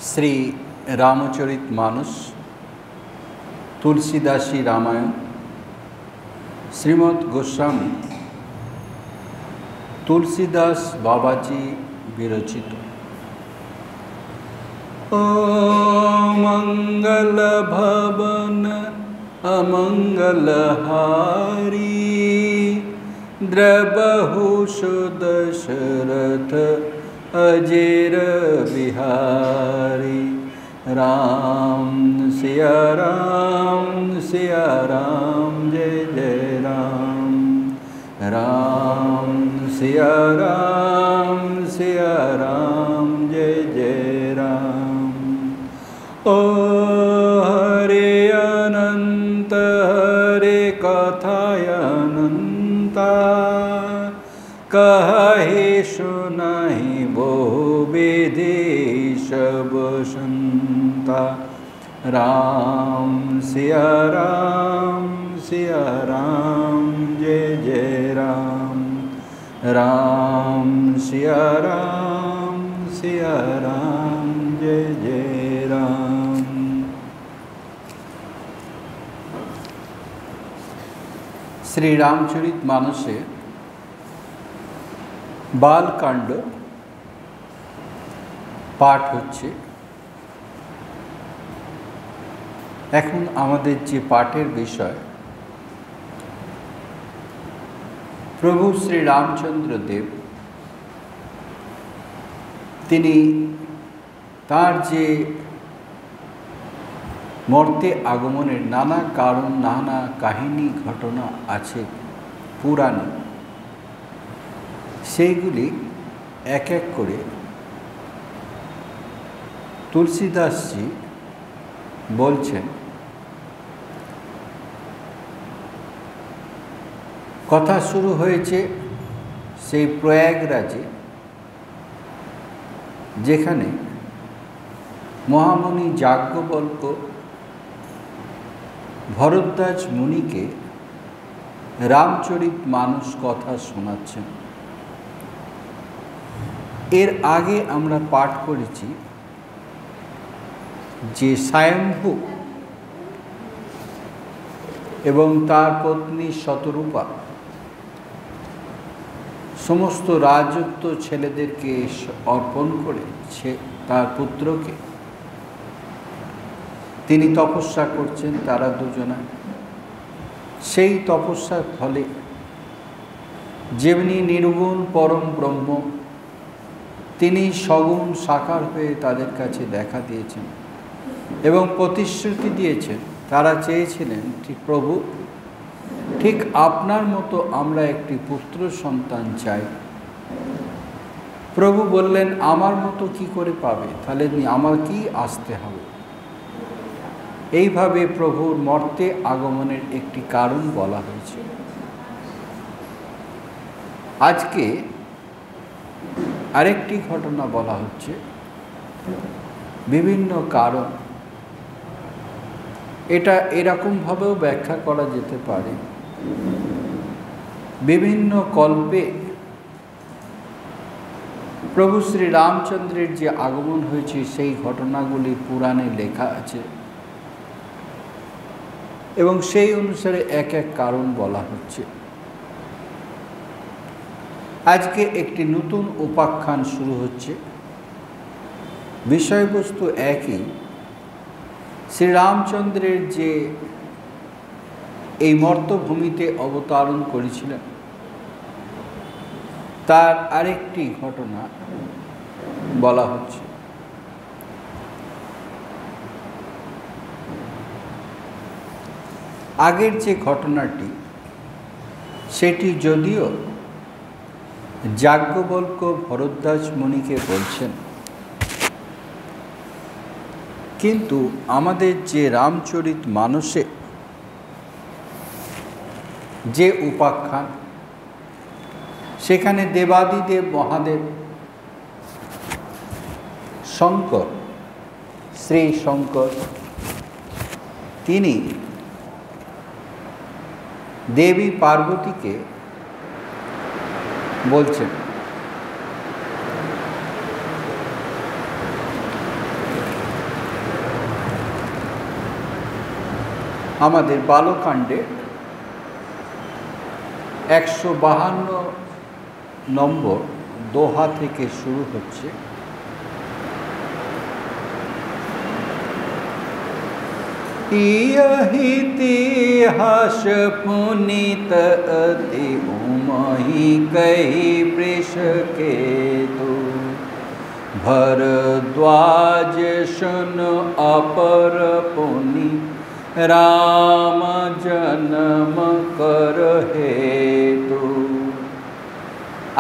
শ্রী রামচরিত মানস, তুলসীদাসী রামায়ণ, শ্রীমৎ গোস্বামী তুলসীদাস বাবাজি বিরচিত। ও মঙ্গল ভবন অমঙ্গলহারি, দ্রবহু দশরথ अजेर बिहारी। राम सिया राम जय जय राम। राम सिया राम जय जय राम। ओ हरे अनंत हरे कथाय अनंता, कहे सुनाहि बहु विधि सब संता। राम सिया राम जय जय राम। राम सिया राम जय जय राम। श्री रामचरित मानसे बालकांड पाठ होच्छे। এখন আমাদের যে পাঠের বিষয়, প্রভু শ্রী রামচন্দ্র দেব তিনি তার যে মর্তে আগমনের নানা কারণ, নানা কাহিনী, ঘটনা আছে পুরাণে, সেইগুলি এক এক করে তুলসীদাসজি বলছেন। কথা শুরু হয়েছে সেই প্রয়াগরাজে, যেখানে মহামুনি যাজ্ঞবল্ক্য ভরদ্বাজ মুনিকে রামচরিত মানস কথা শোনাচ্ছেন। এর আগে আমরা পাঠ করেছি যে স্বয়ম্ভু এবং তার পত্নী শতরূপা সমস্ত রাজত্ব ছেলেদেরকে অর্পণ করে তার পুত্রকে তিনি তপস্যা করছেন, তারা দুজনা। সেই তপস্যার ফলে যেমনি নির্গুণ পরম ব্রহ্ম, তিনি সগুণ সাকার হয়ে তাদের কাছে দেখা দিয়েছেন এবং প্রতিশ্রুতি দিয়েছেন। তারা চেয়েছিলেন, ঠিক প্রভু, ঠিক আপনার মতো আমরা একটি পুত্র সন্তান চাই। প্রভু বললেন, আমার মতো কি করে পাবে, তাহলে আমাকেই আসতে হবে। এইভাবে প্রভুর মর্তে আগমনের একটি কারণ বলা হয়েছে। আজকে আরেকটি ঘটনা বলা হচ্ছে, বিভিন্ন কারণ। এটা এরকমভাবেও ব্যাখ্যা করা যেতে পারে, বিভিন্ন কল্পে প্রভু শ্রী রামচন্দ্রের যে আগমন হয়েছে সেই ঘটনাগুলি পুরাণে লেখা আছে এবং সেই অনুসারে এক এক কারণ বলা হচ্ছে। আজকে একটি নতুন উপাখ্যান শুরু হচ্ছে। বিষয়বস্তু একই, শ্রীরামচন্দ্রের যে এই মর্তভূমিতে অবতরণ করেছিলেন তার আরেকটি ঘটনা বলা হচ্ছে। আগের যে ঘটনাটি, সেটি যদিও যাজ্ঞবল্ক্য ভরদ্বাজ মুনিকে বলছেন, কিন্তু আমাদের যে রামচরিত মানসে যে উপাখ্যান, সেখানে দেবাদিদেব মহাদেব শঙ্কর, শ্রী শঙ্কর, তিনি দেবী পার্বতীকে বলছেন আমাদের বালকাণ্ডে 152 নম্বর দোহা থেকে শুরু হচ্ছে। इतिहास पुनीत अति उमहि कहि वृष केतु भरद्वाज सुन अपर पुनि राम जन्म कर हेतु।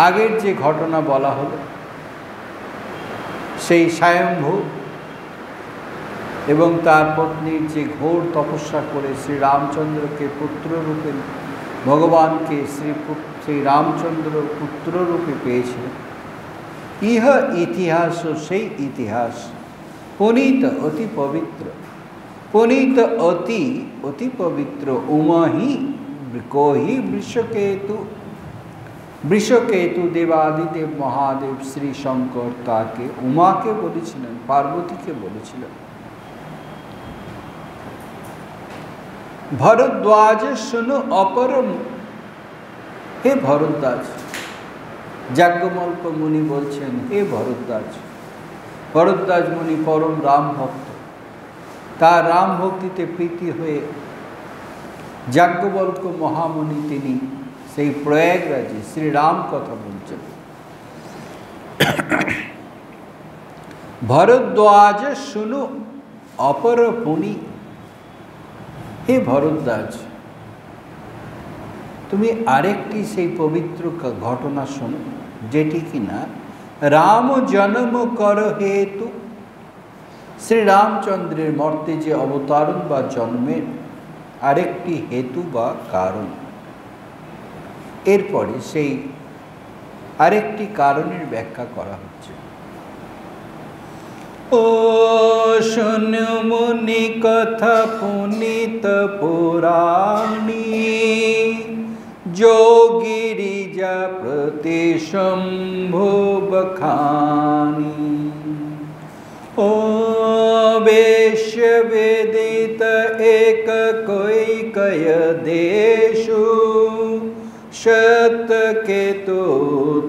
আগের যে ঘটনা বলা হলো সেই স্বয়ম্ভু এবং তার পত্নীর যে ঘোর তপস্যা করে শ্রী রামচন্দ্রকে পুত্ররূপে ভগবানকে শ্রী রামচন্দ্র পুত্ররূপে পেয়েছিলেন, ইহ ইতিহাস সেই ইতিহাস পুনীত অতি পবিত্র, পুনীত অতি অতি পবিত্র উমহি কোহি বৃষকেতু, বৃষকেতু দেবাদিদেব মহাদেব শ্রী শঙ্কর তাকে উমাকে বলেছিলেন, পার্বতীকে বলেছিলেন। ভরদ্বাজ শুনো অপরম, হে ভরদ্বাজ, যাজ্ঞবল্ক মুনি বলছেন, হে ভরদ্বাজ। ভরদ্বাজ মুনি পরম রাম ভক্ত, তার রাম ভক্তিতে প্রীতি হয়ে যাজ্ঞবল্ক মহামুনি তিনি সেই প্রয়াগরাজে শ্রীরাম কথা বলছেন। ভরদ্বাজ শুনো অপর পুনি, হে ভরদ্বাজ, তুমি আরেকটি সেই পবিত্র ঘটনা শোনো, যেটি কিনা রাম জন্ম কর হেতু, শ্রী রামচন্দ্রের মর্তে যে অবতারণ বা জন্মের আরেকটি হেতু বা কারণ। এরপরে সেই আরেকটি কারণের ব্যাখ্যা করা হচ্ছে। ও শুনো মুনি কথা পুনিত পুরাণী, যোগিরিজা প্রতি শম্ভু বখানি। ও বেশ বেদিত এক কৈকয় দেশু, शत केतु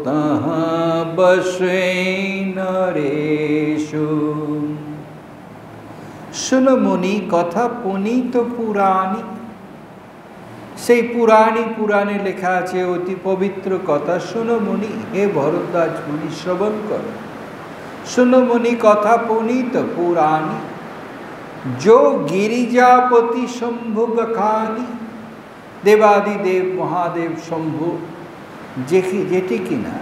तहाँ बसे नरेशु। শুনো মুনি কথা পুনীত পুরাণী, সেই পুরাণে লেখা আছে অতি পবিত্র কথা। শুনো মুনি, হে ভরদ্বাজ মুনি শ্রবণ কর। শুনো মুনি কথা পুনীত পুরাণী, जो गिरिजापति शंभु बखानी, দেবাদিদেব মহাদেব শম্ভু যেটি কিনা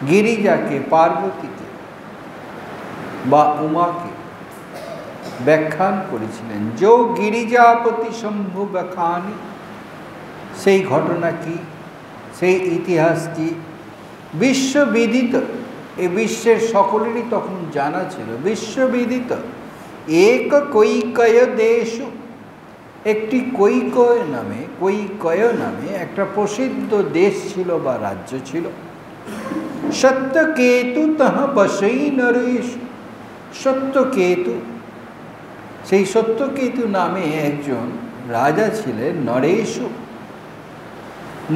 গিরিজাকে, পার্বতীকে বা উমাকে ব্যাখ্যান করেছিলেন। যো গিরিজাপতি শম্ভু বখানি, সেই ঘটনা কি, সেই ইতিহাস কি? বিশ্ববিদিত, এ বিশ্বের সকলেরই তখন জানা ছিল। বিশ্ববিদিত এক কৈকয় দেশু, একটি কৈকয় নামে একটা প্রসিদ্ধ দেশ ছিল বা রাজ্য ছিল। সত্যকেতু তাহা বসই নরেশ, সত্যকেতু, সেই সত্যকেতু নামে একজন রাজা ছিলেন নরেশু।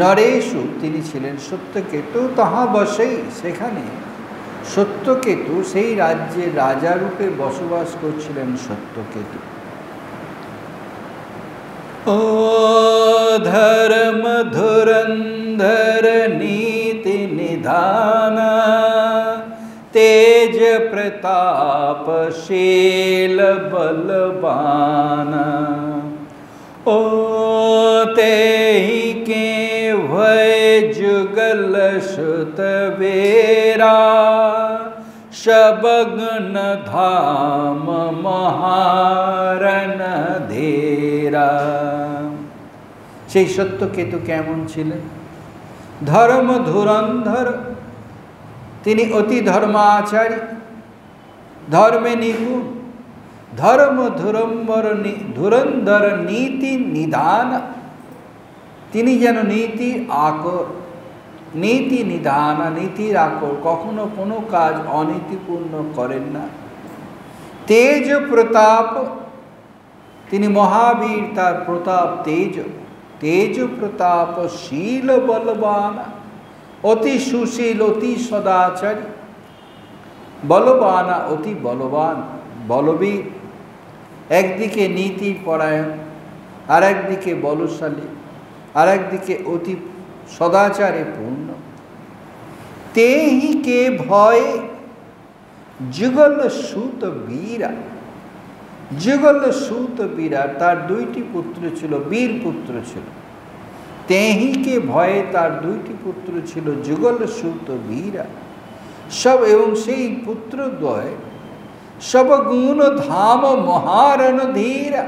নরেশু তিনি ছিলেন সত্যকেতু, তাহা বসেই, সেখানে সত্যকেতু সেই রাজ্যে রাজা রূপে বসবাস করছিলেন সত্যকেতু। ও ধর্ম ধুরন্ধর নীতি নিধানা, তেজ প্রতাপশীল বলবানা। ও তেहि के भय जुगल सुत बेरा, शबग्न धाम महारण ধীরা। সেই সত্যকেতু কেমন ছিলেন? ধর্ম ধুরন্ধর, তিনি অতি ধর্মাচারী, ধর্মে নিপুণ। ধর্ম ধুরন্ধর নীতি নিধান, তিনি যেন নীতি আকর, নীতি নিধান, নীতির আকর, কখনো কোনো কাজ অনীতিপূর্ণ করেন না। তেজ প্রতাপ, তিনি মহাবীর, তার প্রতাপ তেজ, তেজ প্রতাপ শীল বলবান, অতি সুশীল অতি সদাচারী, বলবানা অতি বলবান, বলবীর, একদিকে নীতি পরায়ণ, আর একদিকে বলশালী, আর একদিকে অতি সদাচারে পূর্ণ। তেহি কে ভয়ে যুগল সুত বীরা, যুগল সুত বীরা, তার দুইটি পুত্র ছিল, বীর পুত্র ছিল। তেহিকে ভয়ে তার দুইটি পুত্র ছিল, যুগল সুত বীরা সব, এবং সেই পুত্রদ্বয় সব গুণ ধাম মহারণধীরা,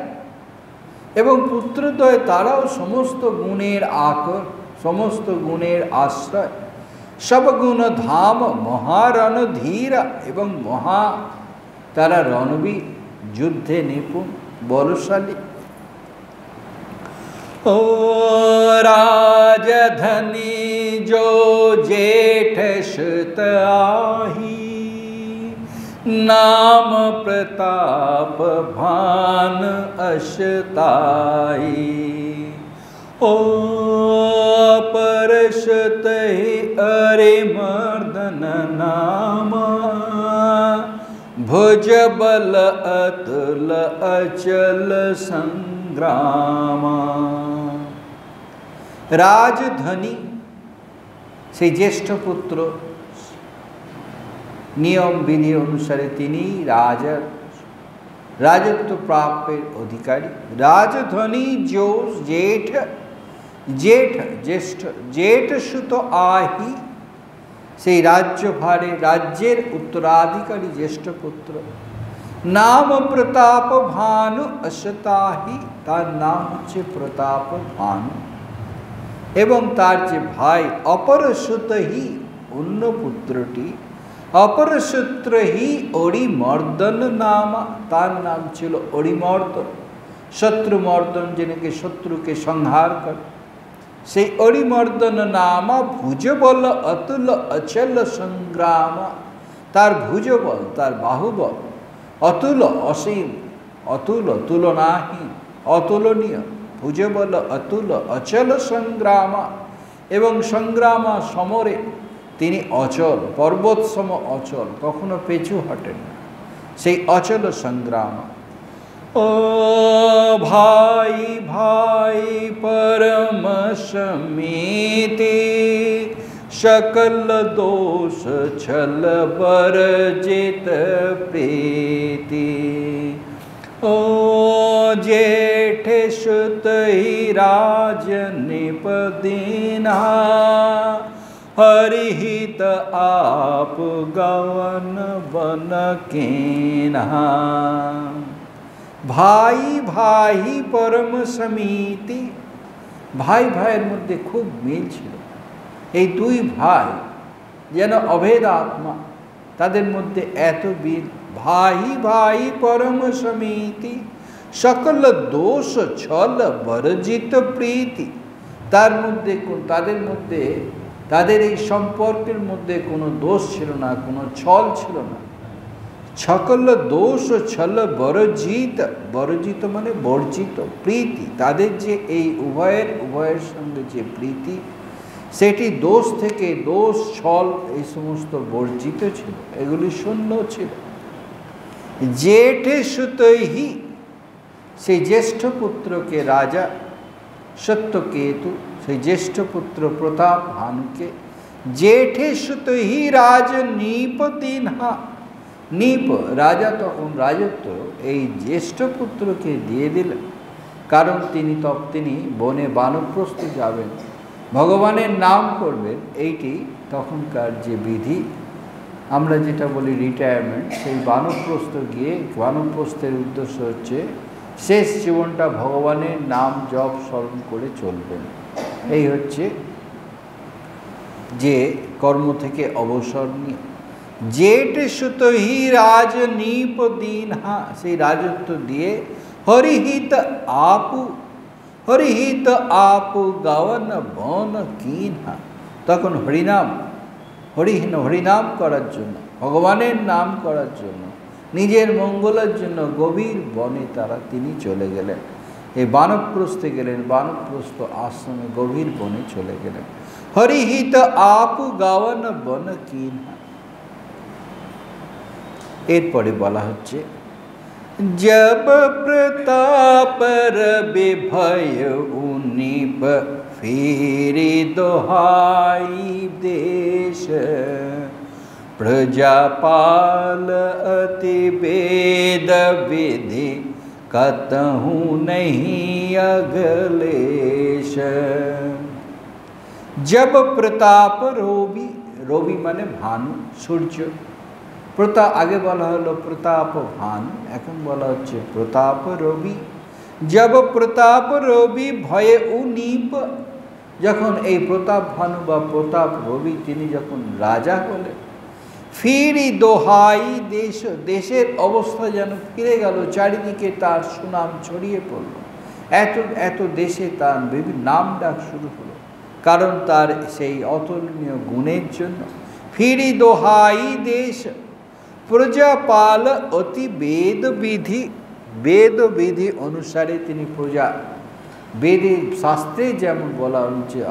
এবং পুত্রদ্বয় তারাও সমস্ত গুণের আকর, সমস্ত গুণের আশ্রয়, সব গুণ ধাম মহারণধীরা, এবং মহা তারা রণবীর, যুদ্ধে নিপুণ, বলশালী। ও রাজধনী जो जेठ सुत आही, नाम प्रताप भान अशताई। ओ परशत अरे मर्दन नामा, भुज बल अतुल अचल संग्रामा। রাজধনী সেই জ্যেষ্ঠ পুত্র, নিয়ম বিধি অনুসারে তিনি রাজত্ব প্রাপ্যের অধিকারী। রাজধনী जो जेठ, जेठ জ্যেষ্ঠ, जेठ सुत आही, সেই রাজ্যভারে রাজ্যের উত্তরাধিকারী জ্যেষ্ঠ পুত্র। নাম প্রতাপ ভানু অশতাহি, তার নাম হচ্ছে প্রতাপ ভানু। এবং তার যে ভাই অপরসুতহি, অন্য পুত্রটি অপরসূত্রহি অরিমর্দন নামা, তার নাম ছিল অরিমর্দন। শত্রুমর্দন, যেনাকে শত্রুকে সংহার করে, সেই অরিমর্দন নামা। ভুজবল অতুল অচল সংগ্রামা, তার ভুজবল, তার বাহুবল অতুল, অসীম, অতুল তুলনাহীন, অতুলনীয়। ভুজবল অতুল অচল সংগ্রামা, এবং সংগ্রামা সমরে তিনি অচল, পর্বত সম অচল, কখনো পেছু হটেন না, সেই অচল সংগ্রাম। ও ভাই ভাই পরম সমিতি, सकल दोष छल बरजित प्रीति। ओ जेठ सुत ही राज निपदीना, हरिहित आप गवन बन कीना। भाई भाई परम समिति, भाई भाइয়ের মধ্যে খুব মিল ছিল। এই দুই ভাই যেন অভেদ আত্মা, তাদের মধ্যে এত মিল। ভাই ভাই পরম সমিতি, সকল দোষ ছল বর্জিত প্রীতি। তার মধ্যে তাদের মধ্যে, তাদের এই সম্পর্কের মধ্যে কোনো দোষ ছিল না, কোনো ছল ছিল না। সকল দোষ ছল বর্জিত, বর্জিত মানে বর্জিত, প্রীতি। তাদের যে এই উভয়ের সঙ্গে যে প্রীতি, সেটি দোষ থেকে, দোষ ছল এই সমস্ত বর্জিত ছিল, এগুলি শূন্য ছিল। জেঠে সুতহি, সেই জ্যেষ্ঠ পুত্রকে রাজা সত্যকেতু, সেই জ্যেষ্ঠ পুত্র প্রতাপ ভানুকে, জেঠে সুতহি রাজ নীপ দিনহা, নীপ রাজা তখন রাজত্ব এই জ্যেষ্ঠ পুত্রকে দিয়ে দিলেন। কারণ তিনি বনে বানপ্রস্থে যাবেন, ভগবানের নাম করবেন। এইটি তখনকার যে বিধি, আমরা যেটা বলি রিটায়ারমেন্ট, সেই বানপ্রস্থ গিয়ে, বানপ্রস্থের উদ্দেশ্য হচ্ছে শেষ জীবনটা ভগবানের নাম জপ স্মরণ করে চলবেন। এই হচ্ছে যে কর্ম থেকে অবসর নিয়ে। জেঠ সুতহি রাজ নীপ দীনহা, সেই রাজত্ব দিয়ে হরিহিত আপু, হরিহিত আপু গাওয়ান বন কিনহা, তখন হরিনাম, হরিনাম করার জন্য, ভগবানের নাম করার জন্য নিজের মঙ্গলের জন্য গভীর বনে তিনি চলে গেলেন। এই বানপ্রস্থে গেলেন, বানপ্রস্থ আশ্রমে গভীর বনে চলে গেলেন। হরিহিত আপ গাওয়ান বন কিনা। এরপরে বলা হচ্ছে, जब प्रताप रवि भय उन्नीप फेरी दोहाई देश, प्रजापाल अति वेद विधि कतहु नहीं अगलेश। जब प्रताप रवि, रवि माने भानु सूर्य, प्रताप आगे बला हलो प्रताप भानु, एखन बला हच्छे प्रताप रवि। जब प्रताप रवि भये उनीप, जखन এই প্রতাপ ভানু বা প্রতাপ রবি তিনি যখন রাজা হলেন, ফিরি দোহাই দেশ, দেশের অবস্থা যেন ফিরে গেল, চারিদিকে তার সুনাম ছড়িয়ে পড়ল। এত এত দেশে তার বিভিন্ন নাম ডাক শুরু হলো, কারণ তার সেই অতুলনীয় গুণের জন্য। ফিরি দোহাই দেশ, প্রজাপাল অতি বেদ বিধি, বেদ বিধি অনুসারে তিনি প্রজা, বেদে শাস্ত্রে যেমন বলা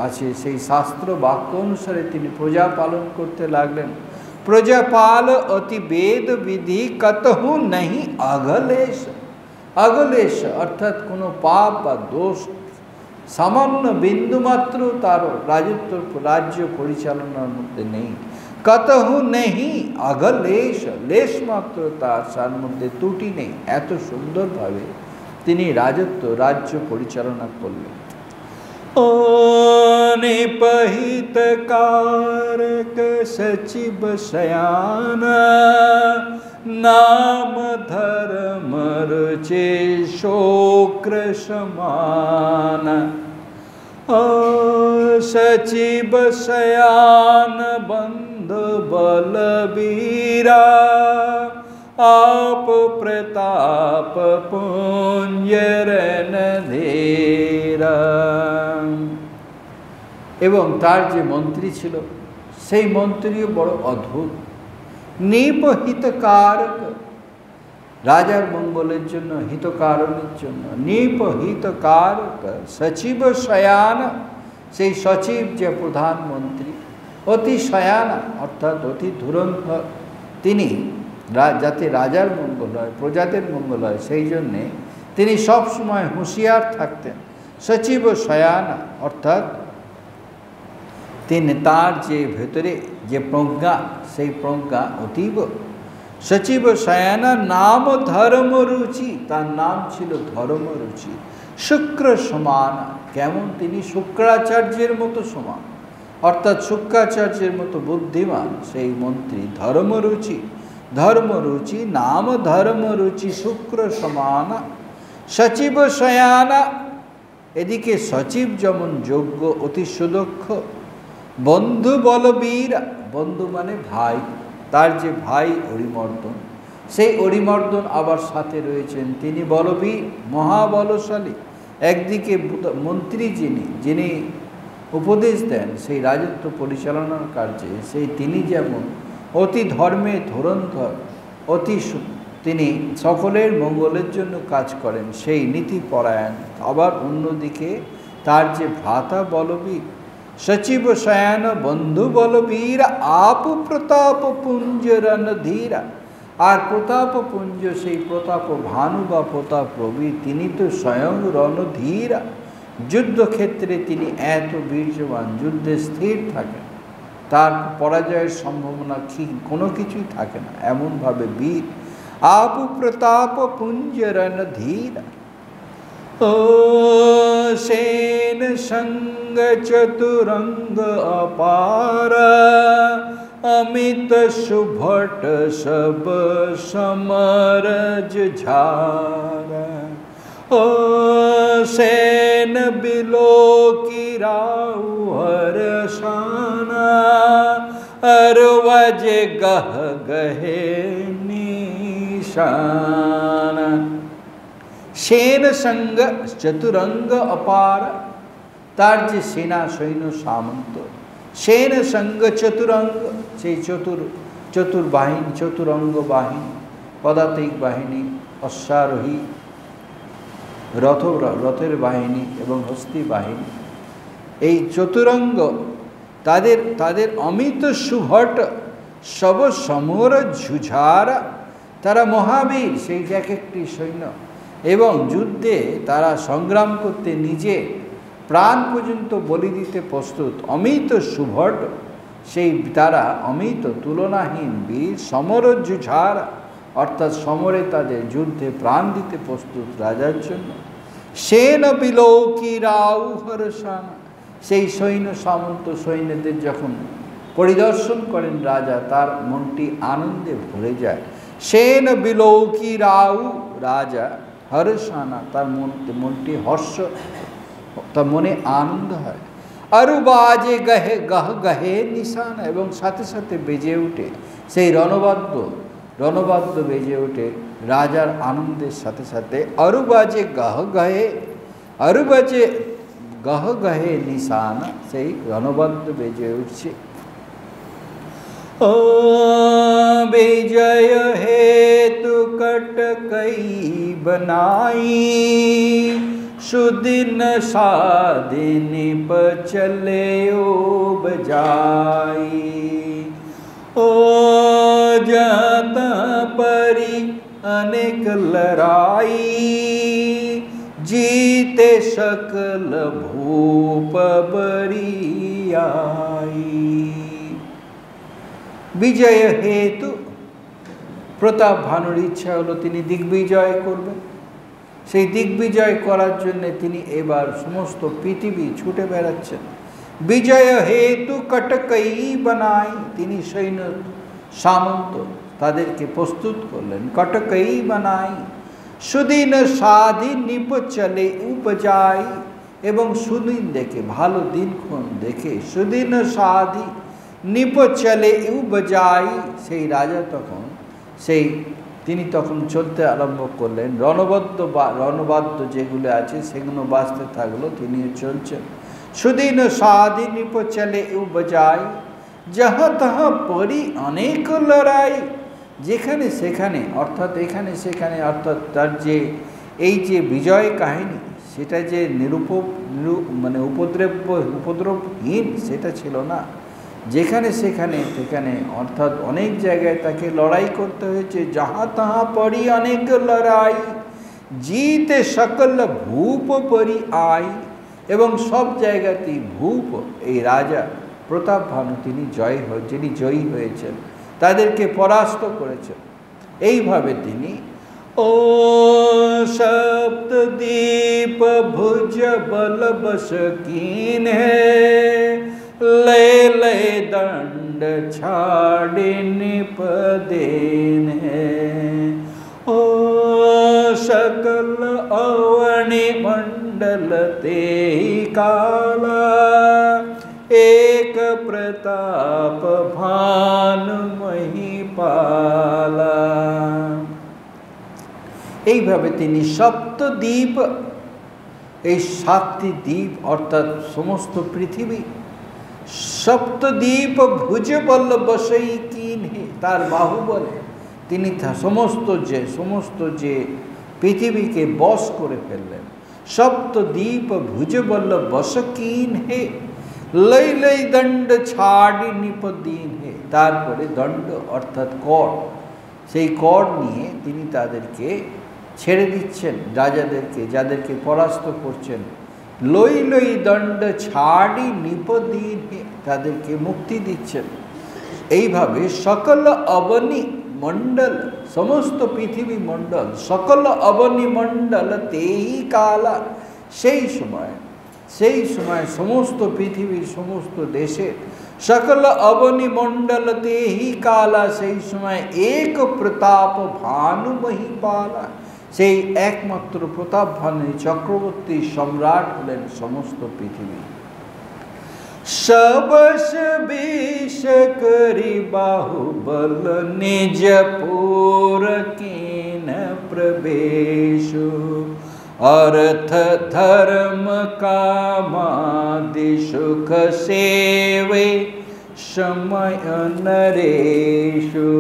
আছে সেই শাস্ত্র বাক্য অনুসারে তিনি প্রজা পালন করতে লাগলেন। প্রজাপাল অতি বেদ বিধি কতহু नहीं अगलेश। अगलेश অর্থাৎ কোনো পাপ বা দোষ সামান্য বিন্দুমাত্র তার রাজ্য পরিচালনার মধ্যে নেই। কতহু नहीं अगलेश, লেশ মাত্র তার মধ্যে ত্রুটি নেই। এত সুন্দরভাবে তিনি রাজ্য পরিচালনা করলেন। निपहित कारक सचिव शयान, नाम धर्म रुचि शुक्र समान। सचिव शयान बंध बलबीरा, आप प्रताप पुंजरन धीरा। এবং তার যে মন্ত্রী ছিল সেই মন্ত্রীও বড় অদ্ভুত। নিপহিতকারক, রাজার মঙ্গলের জন্য, হিতকারণের জন্য। নিপহিতকারক সচিব শয়ান, সেই সচিব যে প্রধানমন্ত্রী। অতি শয়ান অর্থাৎ অতি ধুরন্ধর, তিনি যাতে রাজার মঙ্গল হয়, প্রজাদের মঙ্গল হয়, সেই জন্যে তিনি সব সময় হুঁশিয়ার থাকতেন। সচিব শয়ানা অর্থাৎ তিনি তার যে ভেতরে যে প্রজ্ঞা, সেই প্রজ্ঞা অতীব। সচিব শয়ানা নাম ধর্ম রুচি, তার নাম ছিল ধর্মরুচি। শুক্র সমান, কেমন তিনি শুক্রাচার্যের মতো সমান, অর্থাৎ শুক্রাচার্যের মতো বুদ্ধিমান সেই মন্ত্রী। ধর্মরুচি, ধর্মরুচি নাম ধর্মরুচি শুক্র সমান। সচিব শয়ানা, এদিকে সচিব যেমন যোগ্য, অতি সুদক্ষ। বন্ধু বলবীর, বন্ধু মানে ভাই, তার যে ভাই অরিমর্দন, সেই অরিমর্দন আবার সাথে রয়েছেন তিনি বলবীর, মহাবলশালী। একদিকে মন্ত্রী যিনি উপদেশ দেন সেই রাজত্ব পরিচালনার কার্যে, সেই তিনি যেমন অতি ধর্মে ধুরন্ধর, তিনি সকলের মঙ্গলের জন্য কাজ করেন, সেই নীতিপরায়ণ। আবার অন্যদিকে তার যে ভ্রাতা বলবীর। সচিব শয়ান বন্ধু বলবীর, আপ প্রতাপ পুঞ্জ রণধীরা। আর প্রতাপপুঞ্জ সেই প্রতাপ ভানু বা প্রতাপ রবি, তিনি তো স্বয়ং রণধীরা। যুদ্ধক্ষেত্রে তিনি এত বীর্যবান, যুদ্ধে স্থির থাকেন, তার পরাজয়ের সম্ভাবনা কোনো কিছুই থাকে না, এমনভাবে বীর। आप प्रताप पुंज रणधीर। ओ सेन संग चतुरंग अपार, अमित सुभट सब समरज झार। ओ सेन बिलो की राउ हरसाना, अरवज गह गहे सेन संग चतुरंग अपार, तार जे सेना सैन्य सामंत। सेन संग चतुरंग, সেই চতুর্বাহিনী, চতুরঙ্গ বাহিনী। পদাতিক বাহিনী, অশ্বারোহী, রথের বাহিনী এবং হস্তি বাহিনী, এই চতুরঙ্গ তাদের অমিত সুভট সব সমর ঝুঝারা, তারা মহাবীর, সেই এক একটি সৈন্য, এবং যুদ্ধে তারা সংগ্রাম করতে নিজে প্রাণ পর্যন্ত বলি দিতে প্রস্তুত। অমিত সুভট, সেই তারা অমিত তুলনাহীন বীর, সমর ঝুঝারা অর্থাৎ সমরে তাদের যুদ্ধে প্রাণ দিতে প্রস্তুত রাজার জন্য। সেন বিলৌকি রাউ হরসানা, সেই সৈন্য সামন্ত সৈন্যদের যখন পরিদর্শন করেন রাজা, তার মনটি আনন্দে ভরে যায়। সেন বিলৌকি রাউ, রাজা হরসানা, তার মনটি হর্ষ, তার মনে আনন্দ হয়। আরু বাজে গহে গহ গহে নিশানা, এবং সাথে সাথে বেজে ওঠে সেই রণবাদ্য বেজে ওঠে রাজার আনন্দের সাথে সাথে। আরু বাজে গহ গহে, আরু বাজে গহ গহে নিশানা, সেই রণবাদ্য বেজে উঠছে। ও বিজয় হেতু কটকই बनाई, सुदिन सादिन चले ओ बजाई। ओ जाता परी अनेक लड़ाई, जीते सकल भूप बरियाई। বিজয় হেতু, প্রতাপ ভানুর ইচ্ছা হলো তিনি দিগ্বিজয় করবেন। সেই দিগ্বিজয় করার জন্য তিনি এবার সমস্ত পৃথিবী ছুটে বেড়াচ্ছেন। বিজয় হেতু কটকই বানাই, তিনি সৈন্য সামন্ত তাদেরকে প্রস্তুত করলেন। কটকই বানাই, সুদিন সাধি নিপ চলে উপজাই, এবং সুদিন দেখে, ভালো দিনক্ষণ দেখে, সুদিন সাধি নিপ চলে উপজাই, সেই রাজা তখন তিনি তখন চলতে আরম্ভ করলেন। রণবাদ্য যেগুলো আছে সেগুলো বাজতে থাকলো, তিনিও চলছেন। সুদিন সাধি নিপ চলে উপজাই, যাহা তাহা পরি অনেক লড়াই, যেখানে সেখানে অর্থাৎ এখানে সেখানে, অর্থাৎ তার যে এই যে বিজয় কাহিনী, সেটা যে উপদ্রবহীন সেটা ছিল না। যেখানে সেখানে অর্থাৎ অনেক জায়গায় তাকে লড়াই করতে হয়েছে। যাহা তাহা পরি অনেক লড়াই, জিতে সকল ভূপ পরি আই, এবং সব জায়গাতেই ভূপ, এই রাজা প্রতাপ ভানু যিনি জয়ী হয়েছেন, তাদেরকে পরাস্ত করেছেন। এইভাবে তিনি ও সপ্তদ্বীপ ভুজ বল বস कीन है, ले ले दंड छाड़े निपदेन है। ओ सकल अवनि मंडल ते काला, एक प्रताप भानु महिपाला। এইভাবে তিনি সপ্তদ্বীপ, এই সাতটি দ্বীপ অর্থাৎ সমস্ত পৃথিবী, সপ্তদ্বীপ ভুজ বল বসই কিন হে, তার বাহুবলে তিনি সমস্ত যে পৃথিবীকে বশ করে ফেললেন। সপ্তদ্বীপ ভুজ বল বস কিন হে, লই লই দণ্ড ছাড়ি নিপদিন হে, তারপরে দণ্ড অর্থাৎ কর, সেই কর নিয়ে তিনি তাদেরকে ছেড়ে দিচ্ছেন, রাজাদেরকে, যাদেরকে পরাস্ত করছেন। লই লই দণ্ড ছাড়ি নিপদিন হে, তাদেরকে মুক্তি দিচ্ছেন। এইভাবে সকল অবনি মণ্ডল, সমস্ত পৃথিবী মণ্ডল, সকল অবনি মণ্ডল তেহি কালা, সেই সময় সমস্ত পৃথিবীর সমস্ত দেশের সকল অবনি মণ্ডল তেহি কালা, সেই সময় এক প্রতাপ ভানু মহিপালা, সেই একমাত্র প্রতাপ ভানু চক্রবর্তী সম্রাট হলেন সমস্ত পৃথিবী। सबस विष करी बाहुबल, निज पुर कीन प्रवेशु, अर्थ धर्म कामादि सुख सेवे समय नरेशु।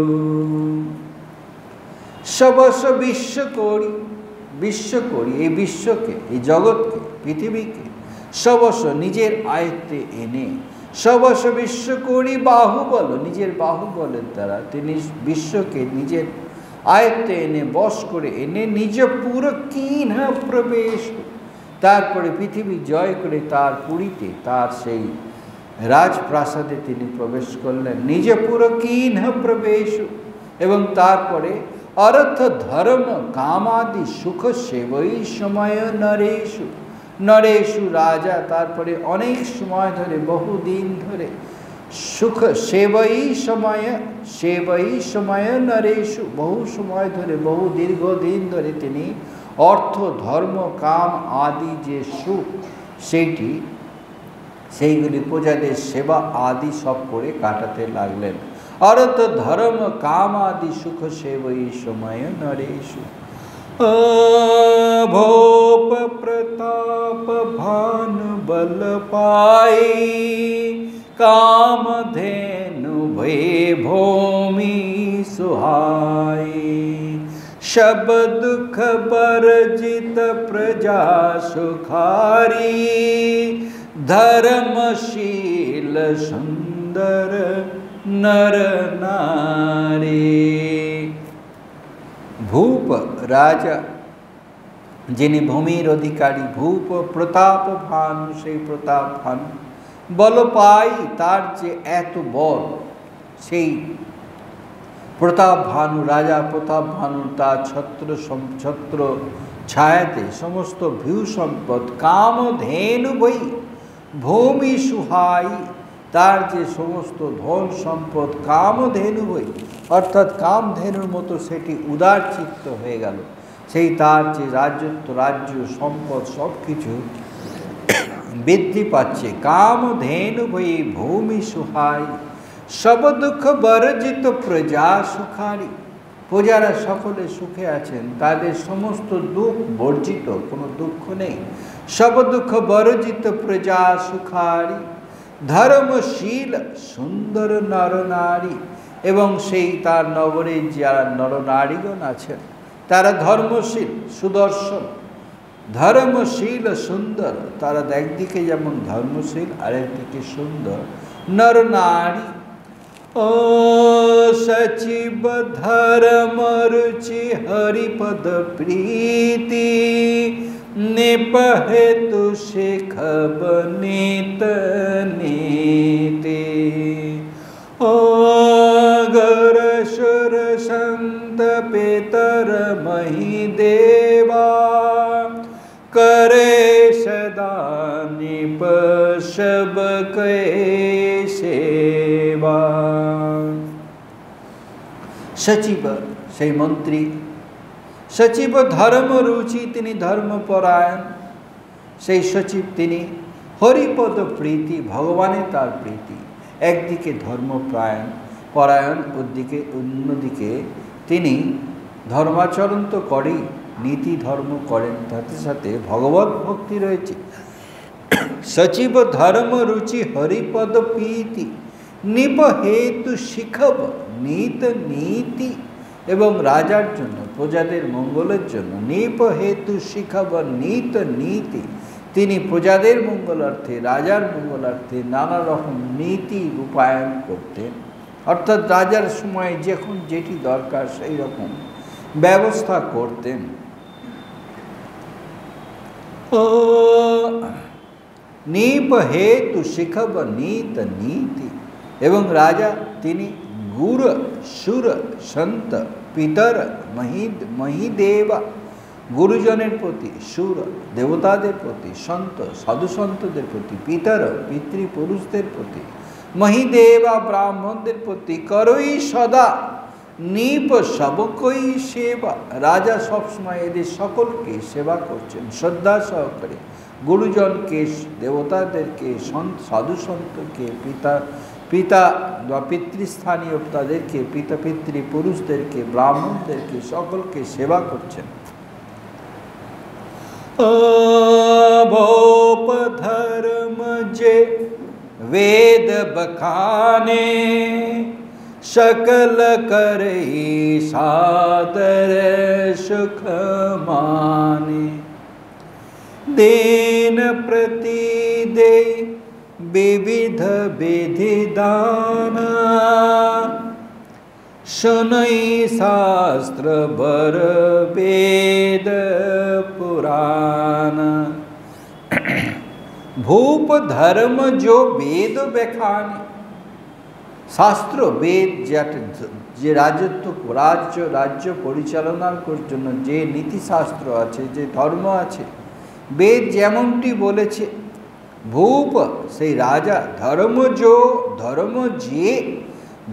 সবস বিশ্ব করি, বিশ্ব করি, এই বিশ্বকে, এই জগৎকে, পৃথিবীকে সবস নিজের আয়ত্তে এনে, সবস বিশ্ব করি বাহুবল, নিজের বাহুবলের দ্বারা তিনি বিশ্বকে নিজের আয়ত্তে এনে বশ করে এনে নিজ পুরো কিন প্রবেশ, তারপরে পৃথিবী জয় করে তার পুরীতে, তার সেই রাজপ্রাসাদে তিনি প্রবেশ করলেন, নিজ পুরো কিন প্রবেশ। এবং তারপরে অর্থ ধর্ম কামাদি সুখ সেবই সময় নরেশু, নরেশু রাজা তারপরে অনেক সময় ধরে, বহুদিন ধরে সুখ সেবই সময় নরেশু, বহু সময় ধরে, বহু দীর্ঘদিন ধরে তিনি অর্থ ধর্ম কাম আদি যে সুখ সেইগুলি প্রজাদের সেবা আদি সব করে কাটাতে লাগলেন। অর্থ ধর্ম কাম আদি সুখ সেবই সময় নরেশু। ভোপ প্রতাপ ভান বল পাই, काम धेनु भय भूमि सुहाई, शब दुख बरजित प्रजा सुखारी, धर्मशील सुंदर नर नारी। भूप राजा जिनि भूमिर अधिकारी, भूप प्रताप भानु, সেই প্রতাপ ভানু, বল পাই তার যে এত বল, সেই প্রতাপ ভানু, রাজা প্রতাপ ভানু তার ছত্র ছায়াতে সমস্ত ভিউ সম্পদ, কাম ধেনু বই ভূমি সুহাই, তার যে সমস্ত ধন সম্পদ কামধেনু বই, অর্থাৎ কামধেনুর মতো সেটি উদার চিত্ত হয়ে গেল। সেই তার যে রাজ্য সম্পদ সব কিছু বৃদ্ধি পাচ্ছে। কামধেনু বই ভূমি সুহাই, সব দুঃখ বর্জিত প্রজা সুখারি, প্রজারা সকলে সুখে আছেন, তাদের সমস্ত দুঃখ বর্জিত, কোনো দুঃখ নেই। সব দুঃখ বর্জিত প্রজা সুখারি, ধর্মশীল সুন্দর নরনারী, এবং সেই তার নগরে যারা নরনারীগণ আছেন তারা ধর্মশীল সুদর্শন, ধর্মশীল সুন্দর, তারা একদিকে যেমন ধর্মশীল আরেকদিকে সুন্দর নরনারী। ও সচিব ধর্ম রুচি হরিপদ প্রীতি, নিপহেতু শিখব নিত নীতি। ও গরসুর সন্ত পিতর মহি দেবা, करे सदा निप सब কে সেবা। সচিব সেই মন্ত্রী, সচিব ধর্ম রুচি, তিনি ধর্মপরায়ণ, সেই সচিব তিনি হরিপদ প্রীতি, ভগবানের তার প্রীতি, একদিকে ধর্মপরায়ণ অন্যদিকে তিনি ধর্মাচরণ তো করেই, নীতি ধর্ম করেন, তাতে সাথে ভগবত ভক্তি রয়েছে। সচিব ধর্ম রুচি হরিপদ প্রীতি, নিপহেতু শিখব নীত নীতি, এবং রাজার জন্য প্রজাদের মঙ্গলের জন্য নিপহেতু শিখব নীত নীতি, তিনি প্রজাদের মঙ্গলার্থে, রাজার মঙ্গলার্থে নানা রকম নীতি রূপায়ণ করতেন। অর্থাৎ রাজার সময় যখন যেটি দরকার সেই রকম ব্যবস্থা করতেন। ও নিপহেতু শিখব নীত নীতি, এবং রাজা তিনি গুর সুর সন্ত পিতর মহিদেবা, গুরুজনের প্রতি, সুর দেবতাদের প্রতি, সন্ত সাধু সন্তদের প্রতি, পিতর পিতৃপুরুষদের প্রতি, মহিদেবা ব্রাহ্মণদের প্রতি, করই সদা নিপ সবকই সেবা, রাজা সবসময় এদের সকলকে সেবা করছেন শ্রদ্ধা সহকারে, গুরুজনকে, দেবতাদেরকে, সাধু সন্তকে, পিতা বা পিতৃস্থানীয় তাদেরকে, পিতৃপুরুষদেরকে, ব্রাহ্মণদেরকে, সকলকে সেবা করছেন। ভোপ ধর্ম যে বেদ বখানে, सकल करे सादर सुख माने। देन प्रति दे विविध विधि दाना, सुनई शास्त्र बर वेद पुराण। भूप धर्म जो वेद बेखाने, শাস্ত্র বেদ যে রাজ্য পরিচালনার জন্য যে নীতিশাস্ত্র আছে, যে ধর্ম আছে, বেদ যেমনটি বলেছে, ভূপ সেই রাজা, ধর্ম যে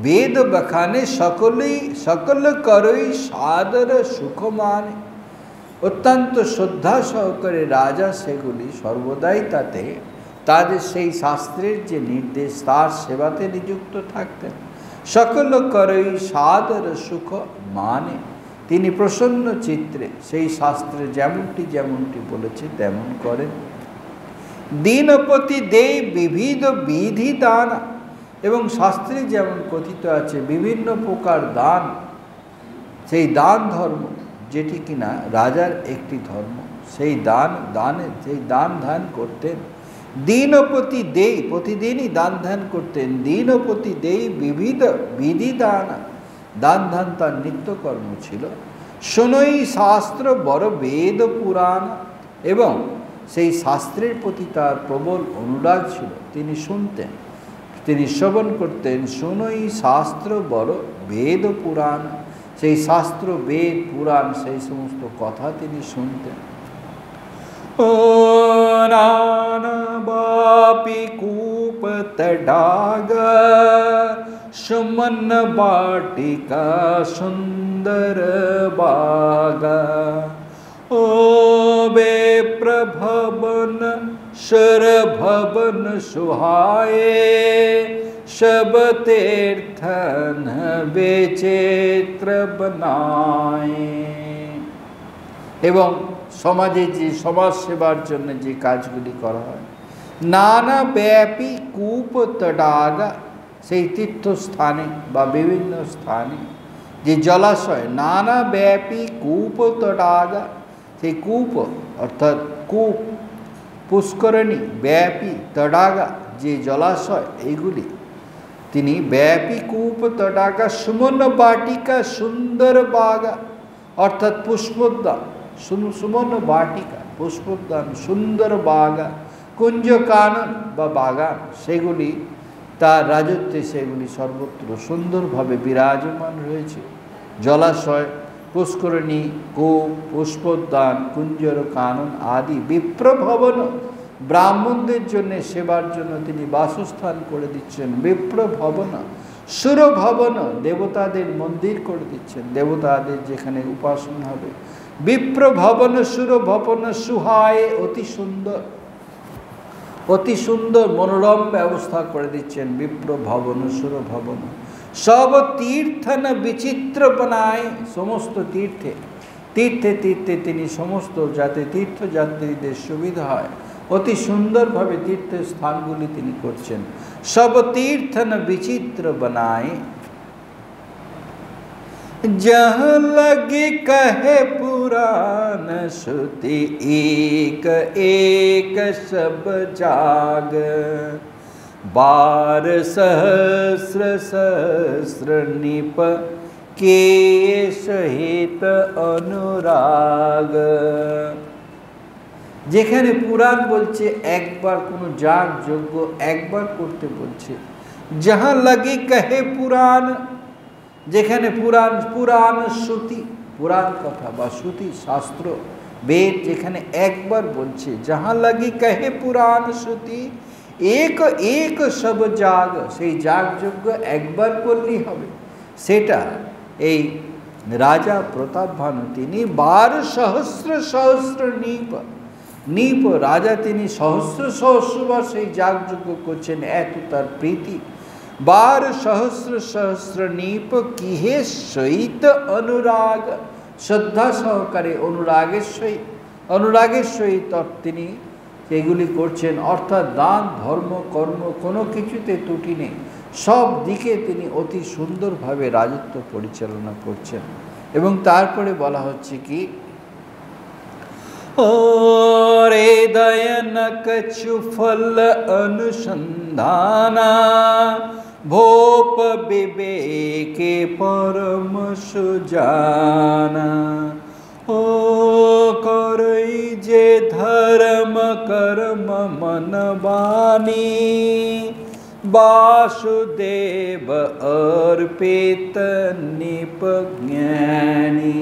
বেদ বখানে সকল করই সাদর সুখ মানে। অত্যন্ত শ্রদ্ধা সহকারে রাজা সেগুলি সর্বদাই তাদের সেই শাস্ত্রের যে নির্দেশ তার সেবাতে নিযুক্ত থাকতেন। সকল করই সাদর সুখ মানে, তিনি প্রসন্ন চিত্রে সেই শাস্ত্রে যেমনটি বলেছে তেমন করেন। দীনপতি দে বিবিধ বিধি দান, এবং শাস্ত্রে যেমন কথিত আছে বিভিন্ন প্রকার দান, সেই দান ধর্ম যেটি কিনা রাজার একটি ধর্ম, সেই দান ধ্যান করতেন। দীনপতি দে প্রতিদিনই দান ধ্যান করতেন। দীনপতি দে বিবিধ বিধি দান ধ্যান তার নিত্যকর্ম ছিল। শোনই শাস্ত্র বড় বেদ পুরাণ, এবং সেই শাস্ত্রের প্রতি তার প্রবল অনুরাগ ছিল। তিনি শুনতেন, তিনি শ্রবণ করতেন। শোনই শাস্ত্র বড় বেদ পুরাণ, সেই শাস্ত্র বেদ পুরাণ সেই সমস্ত কথা তিনি শুনতেন। ও নানা বাপি কূপ তডাগ, সুমন বাটিকা সুন্দর বাগা। ও বেপ্রভবন শরভবন সুহায়ে, सब तीर्थन बेचित्र बनाए। এবং সমাজে যে সমাজ সেবার জন্য যে কাজগুলি করা হয়, নানা ব্যাপী কূপ তডাগা, সেই তীর্থস্থানে বা বিভিন্ন স্থানে যে জলাশয়, নানা ব্যাপী কূপ তডাগা, সেই কূপ অর্থাৎ কূপ, পুষ্করণী, ব্যাপী, তডাগা যে জলাশয়, এইগুলি তিনি ব্যাপী কূপ তডাগা, সুমন বাটিকা সুন্দর বাগা, অর্থাৎ পুষ্পোদ্যান, সুমন বাটিকা পুষ্পোদ্যান, সুন্দর বাগা, কুঞ্জ কানন বা বাগান, সেগুলি তার রাজত্বে সেগুলি সর্বত্র সুন্দরভাবে বিরাজমান রয়েছে। জলাশয়, পুষ্করণী, কূপ, পুষ্পোদ্যান, কুঞ্জর কানন আদি। বিপ্রভবন, ব্রাহ্মণদের জন্য সেবার জন্য তিনি বাসস্থান করে দিচ্ছেন। বিপ্রভবন, সুরভবন, দেবতাদের মন্দির করে দিচ্ছেন, দেবতাদের যেখানে উপাসনা হবে। বিপ্রভবন সুরভবন সুহায়, অতি সুন্দর মনোরম ব্যবস্থা করে দিচ্ছেন। বিপ্রভবন সুরভবন। সব তীর্থন বিচিত্র বনায়, সমস্ত তীর্থে তিনি সমস্ত যাতে তীর্থযাত্রীদের সুবিধা হয় অতি সুন্দরভাবে তীর্থের স্থানগুলি তিনি করছেন। সব তীর্থন বিচিত্র বনায়, जहाँ लगे कहे पुराण श्रुति, एक एक सब जाग। 12 सहस्र सहस्र निप के सहित अनुराग। যেখানে পুরাণ বলছে একবার কোনো যাগ যজ্ঞ একবার করতে বলছে। যাহা লাগে কহে পুরাণ, যেখানে পুরাণ শ্রুতি, পুরাণ কথা বা শ্রুতি শাস্ত্র বেদ যেখানে একবার বলছে, যাহা লাগে কহে পুরাণ শ্রুতি, এক এক সব যাগ, সেই যাগযজ্ঞ একবার করলেই হবে। সেটা এই রাজা প্রতাপভানু তিনি 12 সহস্র সহস্র নিপ রাজা তিনি সহস্র সহস্রবার সেই যাগযজ্ঞ করছেন, এত তার প্রীতি। 12 সহস্র সহস্র নিপ কিহে সহিত অনুরাগ, শ্রদ্ধা সহকারে অনুরাগের সহিত তিনি সেগুলি করছেন। অর্থাৎ দান ধর্ম কর্ম কোনো কিছুতে ত্রুটি নেই, সব দিকে তিনি অতি সুন্দরভাবে রাজত্ব পরিচালনা করছেন। এবং তারপরে বলা হচ্ছে কি, হৃদয় ন কছু ফল অনুসন্ধানা ভোপ বিবেকে পরম সুজানা। ও করই যে ধর্ম কর্ম মন বাণী वासुदेव अर्पित निप জ্ঞানী।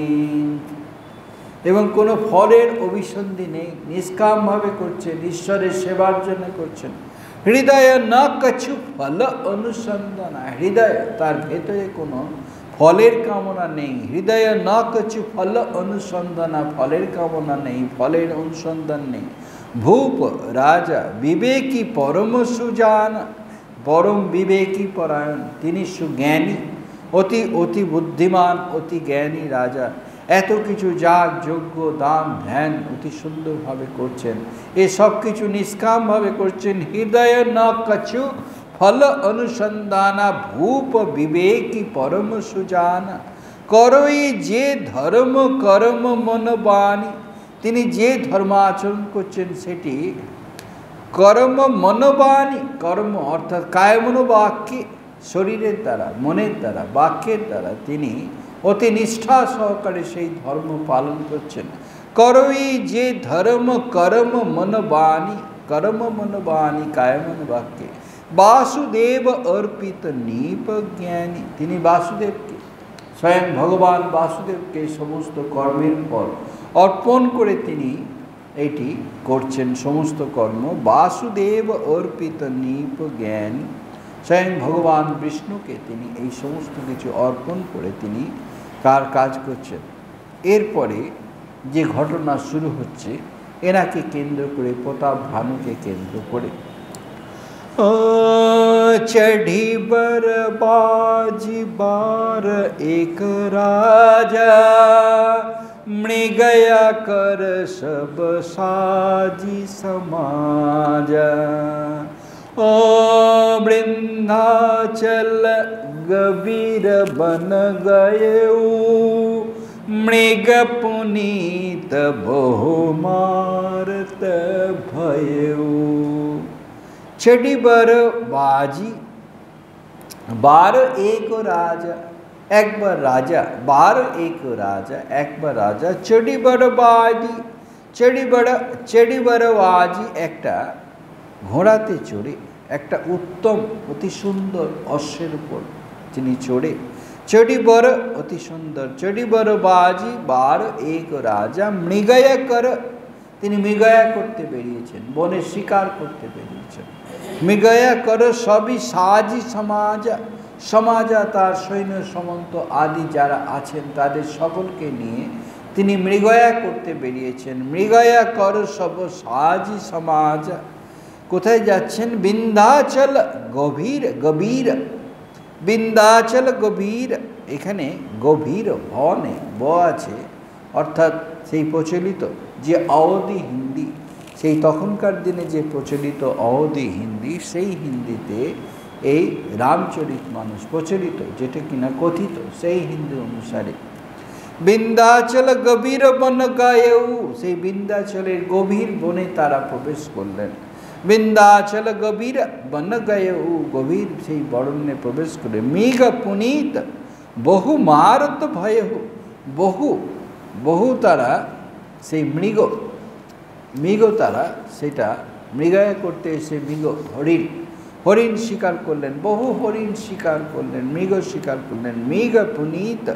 এবং কোনো ফলের অভিসন্ধি নেই, নিষ্কামভাবে করছেন, ঈশ্বরের সেবার জন্য করছেন। হৃদয় না কছু ফল অনুসন্ধান, হৃদয় তার ভেতরে কোনো ফলের কামনা নেই। হৃদয় না কছু ফল অনুসন্ধান, ফলের কামনা নেই, ফলের অনুসন্ধান নেই। ভূপ রাজা বিবেকী পরম সুজান, পরম বিবেকী পরায়ণ, তিনি সুজ্ঞানী, অতি বুদ্ধিমান, অতি জ্ঞানী রাজা। এত কিছু যাগ যজ্ঞ দান ধ্যান অতি সুন্দরভাবে করছেন, এ সব কিছু নিষ্কামভাবে করছেন। হৃদয় ন কছু ফল অনুসন্ধানা ভূপ বিবেকী পরম সুজানা। করই যে ধর্ম কর্ম মন বাণী, তিনি যে ধর্ম আচরণ করছেন সেটি কর্ম মনোবাণী, কর্ম অর্থাৎ কায় মনোবাক্যে, শরীরের দ্বারা মনের দ্বারা বাক্যের দ্বারা তিনি অতি নিষ্ঠা সহকারে সেই ধর্ম পালন করছেন। করই যে ধর্ম কর্ম মনোবাণী, কর্ম মনোবাণী কায় মনোবাক্যে বাসুদেব অর্পিত নিপ জ্ঞানী, তিনি বাসুদেবকে, স্বয়ং ভগবান বাসুদেবকে সমস্ত কর্মের পর অর্পণ করে তিনি এটি করছেন সমস্ত কর্ম। বাসুদেব অর্পিত নিপ জ্ঞান, স্বয়ং ভগবান বিষ্ণুকে তিনি এই সমস্ত কিছু অর্পণ করে তিনি কাজ করছেন। এরপরে যে ঘটনা শুরু হচ্ছে এনাকে কেন্দ্র করে, প্রতাপ ভানুকে কেন্দ্র করে। चढ़ी बर बाजी बार एक राजा, मृगया कर सब साजी समाजा। ओ वृंदाचल गबीर बन गयऊ, मृग पुनीत बहु मारत भयऊ। चढ़ी बर बाजी, बार एक राजा, एक बार राजा, बार एक राजा, एक बार राजा। चढ़ी बर बाजी, चढ़ी बर बाजी, একটা ঘোড়াতে চড়ে, একটা উত্তম অতি সুন্দর অশ্বের উপর তিনি চড়ে। চড়ি বর অতি সুন্দর, চড়ি বর বাজি বার এক রাজা, মৃগয়া কর, তিনি মৃগয়া করতে বেরিয়েছেন, বনে শিকার করতে বেরিয়েছেন। মৃগয়া কর সবই সাজি সমাজা, সমাজা তার সৈন্য সমন্ত আদি যারা আছেন তাদের সকলকে নিয়ে তিনি মৃগয়া করতে বেরিয়েছেন। মৃগয়া কর সব সাজি সমাজা, কোথায় যাচ্ছেন? বিন্ধ্যাচল গভীর, গভীর বিন্ধ্যাচল গভীর, এখানে গভীর ভনে ব আছে, অর্থাৎ সেই প্রচলিত যে অবধি হিন্দি, সেই তখনকার দিনে যে প্রচলিত অবধি হিন্দি, সেই হিন্দিতে এই রামচরিতমানস প্রচলিত, যেটা কিনা কথিত, সেই হিন্দি অনুসারে বিন্ধ্যাচল গভীর বন গায়েও, সেই বিন্ধ্যাচলের গভীর বনে তারা প্রবেশ করলেন। বিন্ধ্যাচল গভীর বন গায়েও, গভীর সেই বরণ্যে প্রবেশ করে। মৃগ পুনীত বহু মারত ভয়, বহু বহু তারা সেই মৃগ তারা সেটা মৃগয়া করতে এসে হরিণ শিকার করলেন, বহু হরিণ শিকার করলেন, মৃগ শিকার করলেন। মৃগ পুনীত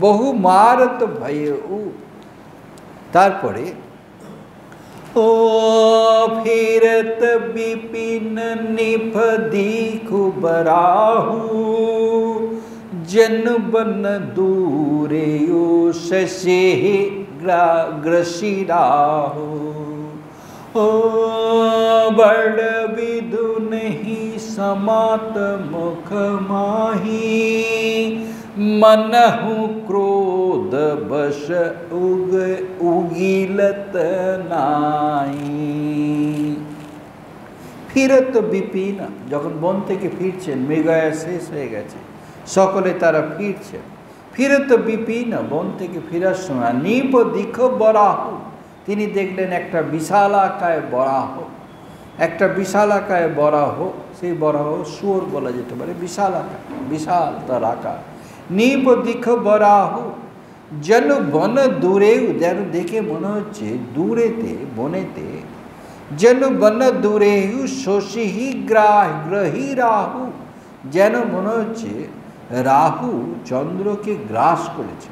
বহু মারত ভয়ে। তারপরে ও ফিরত বিপিন নিফ দিখু বরাহু, जन बन दूरे शशे ग्रसिराहो। ओ बड़ विदु नहीं समात मुख माही, मनहु क्रोध बश उगिलत नाई। ফিরত বিপিন, যখন বন থেকে ফিরছেন, মৃগয়া শেষ হয়ে গেছে, সকলে তারা ফিরছেন। ফিরত বিপিন, বন থেকে ফেরার সময় নিপ দিখ বরাহ, তিনি দেখলেন একটা বিশালাকায় বরাহ, একটা বিশালাকায় বরাহ। সেই বরাহ শুয়োর বলা যেতে পারে, বিশালাকায়, বিশাল তার আকার। নিপ দিখ বরাহ যেন বন দূরেও, যেন দেখে মনে হচ্ছে দূরেতে, বনেতে, যেন বন দূরেহু শশিহি গ্রহী রাহু, যেন মনে হচ্ছে রাহু চন্দ্রকে গ্রাস করেছে।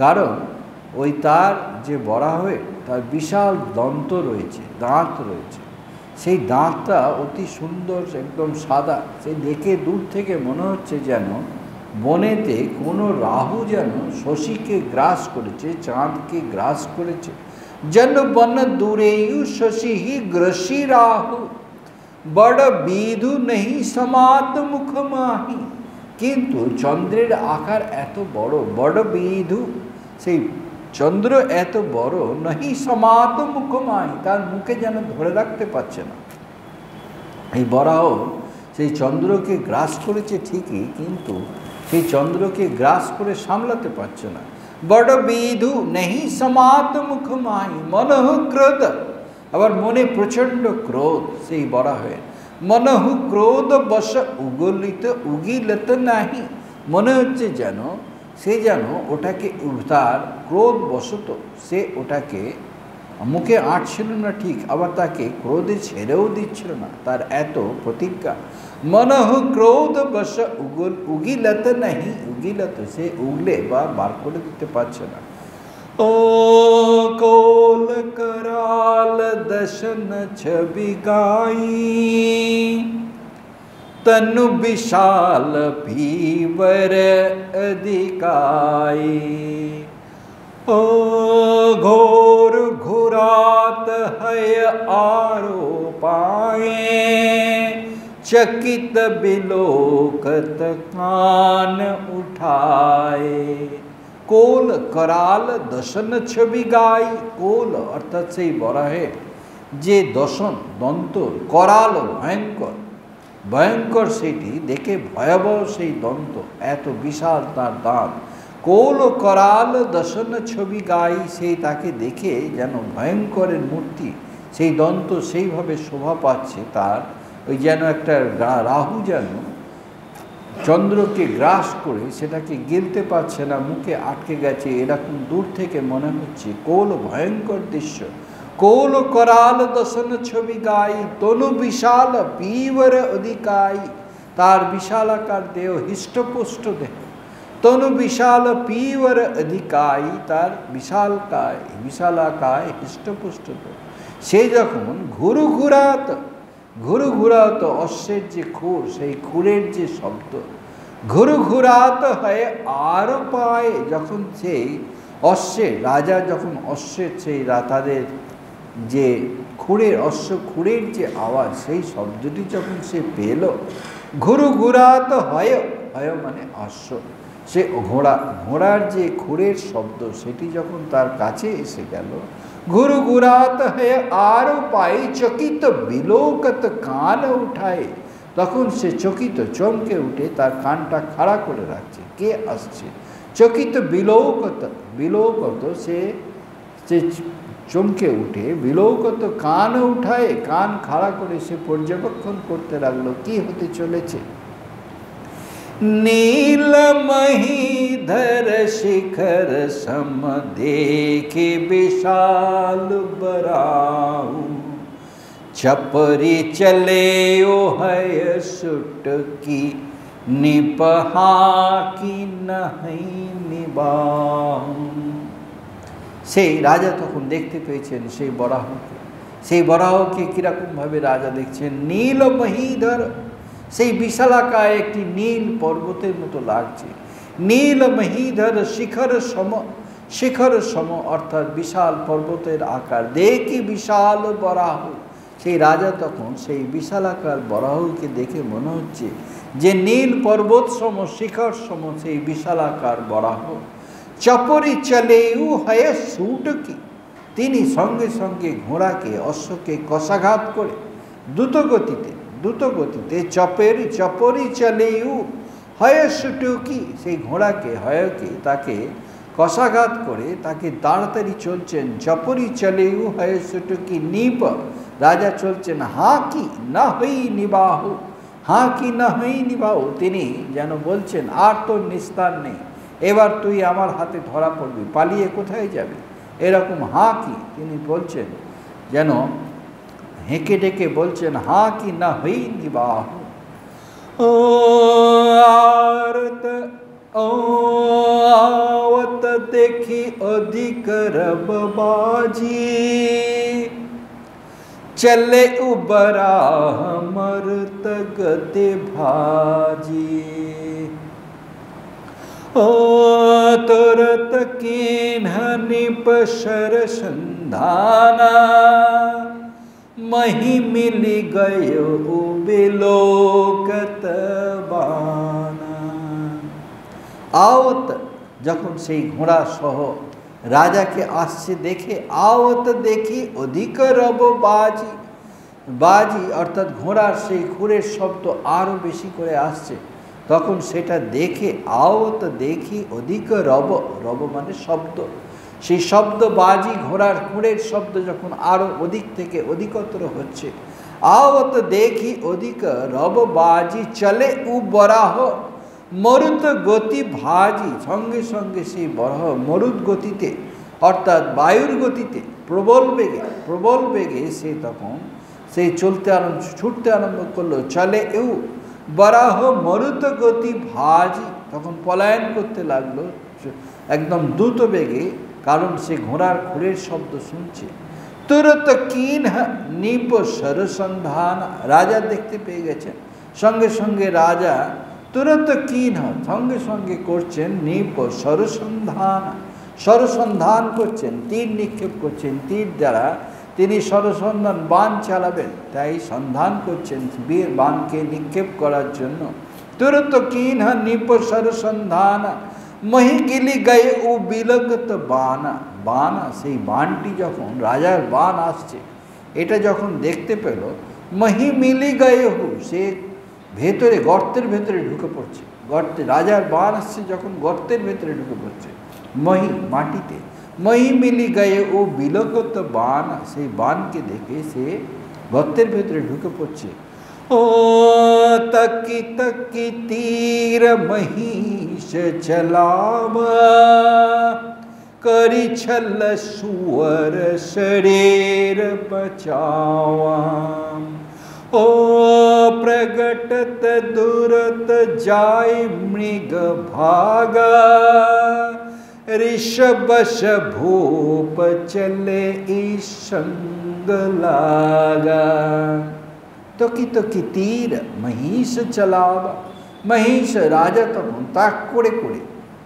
কারণ ওই তার যে বরাহে তার বিশাল দন্ত রয়েছে, দাঁত রয়েছে, সেই দাঁতটা অতি সুন্দর, একদম সাদা। সেই দেখে দূর থেকে মনে হচ্ছে যেন বনেতে কোনো রাহু যেন শশীকে গ্রাস করেছে, চাঁদকে গ্রাস করেছে। যেন বন দূরেয়ু শশী গ্রসী রাহু, বড় বিধু নেই সমাত মুখ মাহি, কিন্তু চন্দ্রের আকার এত বড়, বড় বিধু, সেই চন্দ্র এত বড়, নহি সমাত মুখ মাহি, তার মুখে যেন ধরে রাখতে পারছে না। এই বরাহ সেই চন্দ্রকে গ্রাস করেছে ঠিকই, কিন্তু সেই চন্দ্রকে গ্রাস করে সামলাতে পারছে না। বড় বিধু নেহি সমাত মুখ মাহি, মনঃ ক্রোধ, আবার মনে প্রচণ্ড ক্রোধ সেই বরাহের। মনঃ ক্রোধ বশ উগিলত নাহি, মনে হচ্ছে যেন সে যেন ওটাকে, তার ক্রোধ বশত সে ওটাকে মুখে আঁটছিল না ঠিক, আবার তাকে ক্রোধে ছেড়েও দিচ্ছিল না, তার এত প্রতিজ্ঞা। মনঃ ক্রোধ বশ উগিলত নাহি, উগিলত সে উগলে বা বার করে দিতে পারছে না। ও কোল कराल दशन छवि गाई, तनु विशाल भीवर अधिकाई। ओ घोर घुरात है आरो पाए, चकित बिलोकत कान उठाए। কোল করাল দশন ছবি গাই, কোল অর্থাৎ সেই বরাহে যে দশন দন্ত, করাল ভয়ঙ্কর, ভয়ঙ্কর সেটি দেখে ভয়াবহ সেই দন্ত, এত বিশাল তার দাঁত। কোল করাল দশন ছবি গাই, সেই তাকে দেখে যেন ভয়ঙ্করের মূর্তি, সেই দন্ত সেইভাবে শোভা পাচ্ছে তার। ওই যেন একটা রাহু যেন চন্দ্রকে গ্রাস করে সেটাকে গিলতে পারছে না, মুখে আটকে গেছে, এরকম দূর থেকে মনে হচ্ছে। কোল ভয়ঙ্কর দৃশ্য। কোল করাল দশন ছবি গাই, তনু বিশাল পীবর অধিকাই, তার বিশালাকার দেহ, হৃষ্টপুষ্ট দেহ, তনু বিশাল পীবর অধিকাই, তার বিশালকায়, বিশালাকায় হৃষ্টপুষ্ট দেহ। সে যখন ঘুরু ঘুরাত, ঘুরু ঘুরাত অশ্বের যে খুর, সেই খুরের যে শব্দ, ঘুরু ঘুরাত হয় আর পায়ে, যখন সেই অশ্বের রাজা, যখন অশ্বের সেই তাদের যে খুরের, অশ্ব খুরের যে আওয়াজ, সেই শব্দটি যখন সে পেল, ঘুরু ঘুরাত হয়, হয় মানে অশ্ব, সে ঘোড়া, ঘোড়ার যে খুরের শব্দ সেটি যখন তার কাছে এসে গেল, ঘুরু ঘুরাত হয়ে আরো পায়ে, চকিত বিলোকত কান উঠায়, তখন সে চকিত, চমকে উঠে তার কানটা খাড়া করে রাখছে, কে আসছে। চকিত বিলোকত, বিলোকত সে চমকে উঠে, বিলোকত কান উঠায়, কান খাড়া করে সে পর্যবেক্ষণ করতে লাগলো কি হতে চলেছে। नील महीधर शिखर सम देखे विशाल बराहु, छपरी चले ओ है सुट की निपहा की नहीं निबाहु। সেই রাজা তখন দেখতে পেয়েছেন সেই বরাহকে, সেই বরাহকে কিরকমভাবে রাজা দেখছেন। নীল মহীধর, সেই বিশালাকায় একটি নীল পর্বতের মতো লাগছে। নীল মহীধর শিখর সম, শিখর সম অর্থাৎ বিশাল পর্বতের আকার। দেখি বিশাল বরাহ, সেই রাজা তখন সেই বিশালাকার বরাহকে দেখে মনে হচ্ছে যে নীল পর্বত সম, শিখর সম সেই বিশালাকার বরাহ। চপরি চলেউ হয় সুট কি, তিনি সঙ্গে সঙ্গে ঘোড়াকে, অশ্বকে কষাঘাত করে দ্রুত গতিতে চপরি চলেউ হয়সুটুকি, সেই ঘোড়াকে হয়কে তাকে কষাঘাত করে তাকে তাড়াতাড়ি চলছেন। চপরি চলেউ হয়সুটুকি নিপ, রাজা চলছেন হাঁ কি না হই নিবাহু, হাঁ কি না হই নিবাহু, তিনি যেন বলছেন আর তোর নিস্তার নেই, এবার তুই আমার হাতে ধরা পড়বি, পালিয়ে কোথায় যাবে, এরকম হাঁ কি তিনি বলছেন, যেন হেঁকে ডেকে বলছেন হাঁ কি না হই নিবাহু। आवत देखी अधिक रबबाजी, चले उबरा मरत गते भाजी। ओ तुरत किन्ह निपशर संधाना, मही मिली गयो बिलोकत बाना। आवत, যখন সেই ঘোড়া সহ রাজাকে আসছে দেখে, आवत দেখি অধিক রব বাজি, বাজি অর্থাৎ ঘোড়ার সেই খুরের শব্দ আরও বেশি করে আসছে, তখন সেটা দেখে आवत দেখি অধিক রব, রব মানে শব্দ, সেই শব্দ বাজি ঘোড়ার খুরের শব্দ যখন আরও অধিক থেকে অধিকতর হচ্ছে, आवत দেখি অধিক রব বাজি, চলে উ বরাহ মরুত গতি ভাজি, সঙ্গে সঙ্গে সেই বরাহ মরুদ গতিতে অর্থাৎ বায়ুর গতিতে প্রবল বেগে সে তখন সেই ছুটতে আরম্ভ করলো। চলে এউ বরাহ মরুত গতি ভাজি, তখন পলায়ন করতে লাগলো একদম দ্রুত বেগে, কারণ সে ঘোড়ার খুরের শব্দ শুনছে। তুরত কিন নিপ সরসন্ধান, রাজা দেখতে পেয়ে গেছেন, সঙ্গে সঙ্গে রাজা তুরত কিন সঙ্গে সঙ্গে করছেন নিপ সরসন্ধান করছেন, তীর নিক্ষেপ করছেন, তীর দ্বারা তিনি সরসন্ধান বাণ চালাবেন, তাই সন্ধান করছেন বীর বাণকে নিক্ষেপ করার জন্য। তুরত কিন নিপ সরসন্ধান, মহি গিলি গায়ে ও বিলগত বানা, বানা সেই বাণটি যখন রাজার বাণ আসছে এটা যখন দেখতে পেল, মহি মিলি গায়ে হু, সে ভেতরে গর্তের ভেতরে ঢুকে পড়ছে, গর্তে রাজার বাণ আসছে যখন গর্তের ভেতরে ঢুকে পড়ছে, মহি মাটিতে, মহি মিলি গায়ে ও বিলগত বান, সেই বাণকে দেখে সে গর্তের ভেতরে ঢুকে পড়ছে। ओ तकी तकी तीर महिष चलावा, करी छल सुअर शरीर बचावा। ओ प्रगटत दुरत जाय मृग भागा, ऋषभश भूप चले संग लागा। तकी तकी तीर महिष चलावा, महिष রাজা তখন তাক করে করে,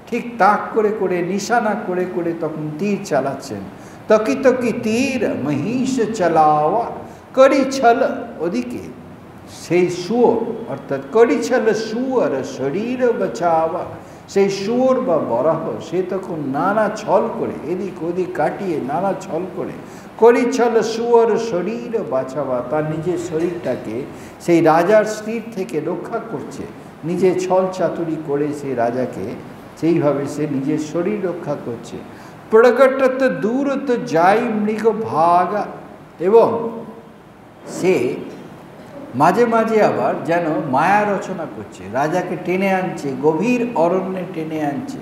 ঠিক তাক করে করে নিশানা করে করে তখন তীর চালাচ্ছেন। তকি তকি তীর महिष चलावा, করি ছল, ওদিকে সেই শুয়োর অর্থাৎ করি ছল শুয়োর শরীর বাঁচাওয়া, সেই শুয়োর বা বরাহ সে তখন নানা ছল করে এদিক ওদিক কাটিয়ে নানা ছল করে করি ছল শুয়োর শরীর বাঁচাওয়া, তার নিজের শরীরটাকে সেই রাজার স্ত্রীর থেকে রক্ষা করছে, নিজে ছল চাতুরি করে সেই রাজাকে সেইভাবে সে নিজের শরীর রক্ষা করছে। প্রগটত দূরত যাই মৃগ ভাগা, এবং সে মাঝে মাঝে আবার যেন মায়া রচনা করছে, রাজাকে টেনে আনছে, গভীর অরণ্যে টেনে আনছে।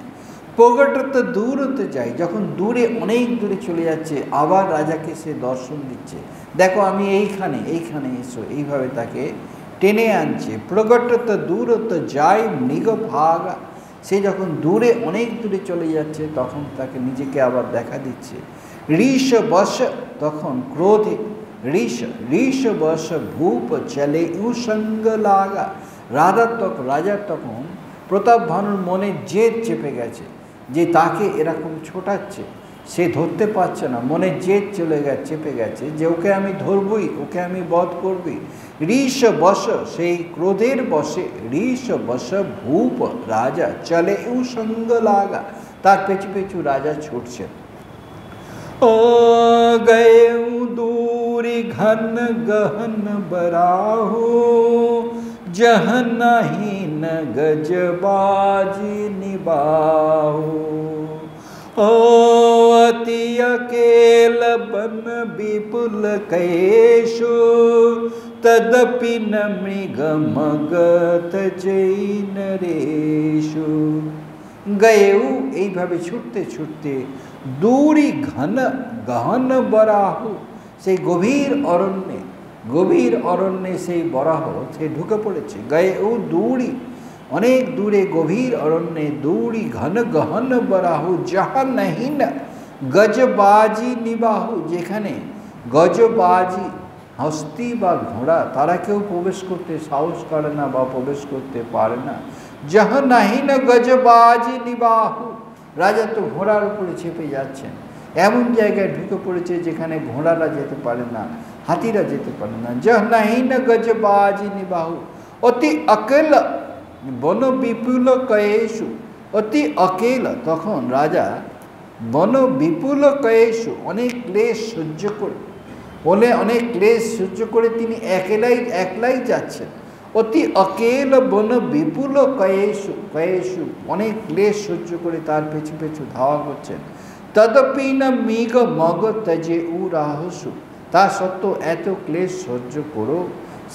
প্রগটত দূরত যায়, যখন দূরে অনেক দূরে চলে যাচ্ছে আবার রাজাকে সে দর্শন দিচ্ছে, দেখো আমি এইখানে এইখানে এসো, এইভাবে তাকে টেনে আনছে। প্রগটত দূরত যায় মৃগ ভাগা, সে যখন দূরে অনেক দূরে চলে যাচ্ছে তখন তাকে নিজেকে আবার দেখা দিচ্ছে। ঋষ বশ, তখন ক্রোধে ঋষ বশ ভূপ চলে উসঙ্গ লাগা, রাজার তখন প্রতাপ ভানুর মনে জেদ চেপে গেছে যে তাকে এরকম ছোটাচ্ছে, সে ধরতে পারছে না, মনে জেদ চেপে গেছে যে ওকে আমি ধরবই, ওকে আমি বধ করবই। ঋষ বশ, সেই ক্রোধের বশে ঋষ বশ ভূপ রাজা চলে উসঙ্গ লাগা, তার পেছু পেছু রাজা ছুটছে। ও গয়ে দূরি घन गहन बराहो, जह नहीं न गजबाजी निबाहो। ओ अति अकेल बन विपुल कैशो, तदपि न मृग मगत जै नरेशु। गएऊ এইভাবে ছুটতে ছুটতে দূরি ঘন গহন বরাহ, সেই গভীর অরণ্যে সেই বরাহ সে ঢুকে পড়েছে। গয়েউ দূরি, অনেক দূরে গভীর অরণ্যে, দূরি ঘন গহন বরাহু, যাহা নাহি না গজবাজি নিবাহু, যেখানে গজবাজি হস্তি বা ঘোড়া তারা কেউ প্রবেশ করতে সাহস করে না বা প্রবেশ করতে পারে না। যাহ নাহি না গজবাজি নিবাহু, রাজা তো ঘোড়ার উপরে চেপে যাচ্ছেন, এমন জায়গায় ঢুকে পড়েছে যেখানে ঘোড়ারা যেতে পারে না, হাতিরা যেতে পারে না। যাহ নাহি না গজবাজি নিবাহু, অতি অকেল বন বিপুল কয়েশু, অতি অকেল, তখন রাজা বন বিপুল কয়েশু, অনেক ক্লেশ সহ্য করে, অনেক ক্লেশ সহ্য করে তিনি একলাই যাচ্ছেন। অতি অকেল বন বিপুল কয়েশু, অনেক ক্লেশ সহ্য করে তার পেছু পেছু ধাওয়া করছেন। তদপি না মৃগ মগ তজে উ রাহসু, তা সত্ত্বেও এত ক্লেশ সহ্য করো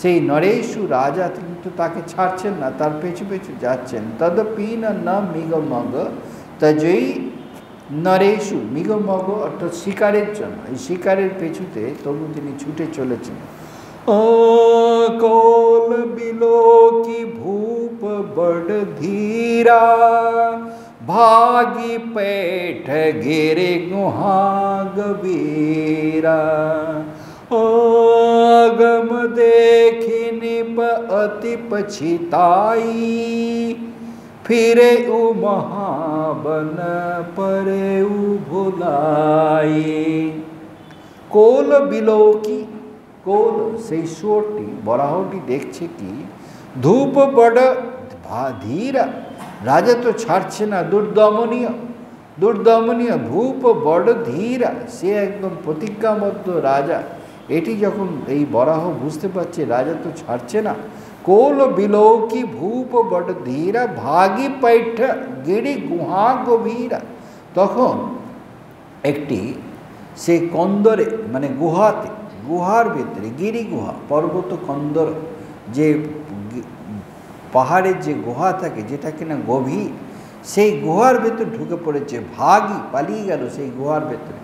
সেই নরেশু রাজা কিন্তু তাকে ছাড়ছেন না, তার পেছু পেছু যাচ্ছেন। তদপি না মৃগ মগ তজেই নরেশু, মৃগ মগ অর্থাৎ শিকারের জন্য, এই শিকারের পেছুতে তবু তিনি ছুটে চলেছেন। ओ कोल बिलो की भूप बड़ धीरा, भागी पैठ गिरे गुहा गबीरा। ओ गम देखी निप अति पछिताई, फिरे उ महाबन परे उ भुलाई। कोल बिलो की, কোল সেই সুরটি বরাহটি দেখছে কি, ধূপ বড় ধীরা, রাজা তো ছাড়ছে না, দুর্দমনীয় ভূপ বড় ধীরা, সে একদম প্রতিজ্ঞাবদ্ধ রাজা। এটি যখন এই বরাহ বুঝতে পারছে রাজা তো ছাড়ছে না, কোল বিলৌকি ভূপ বড় ধীরা, ভাগি पैठ गिरी गुहा गभीरा, তখন একটি সে কন্দরে মানে গুহার ভিতরে, গিরি গুহা পর্বত কন্দর, যে পাহাড়ের যে গুহা থাকে যেটা কিনা গভীর, সেই গুহার ভেতর ঢুকে পড়েছে। ভাগি, পালিয়ে গেল সেই গুহার ভেতরে।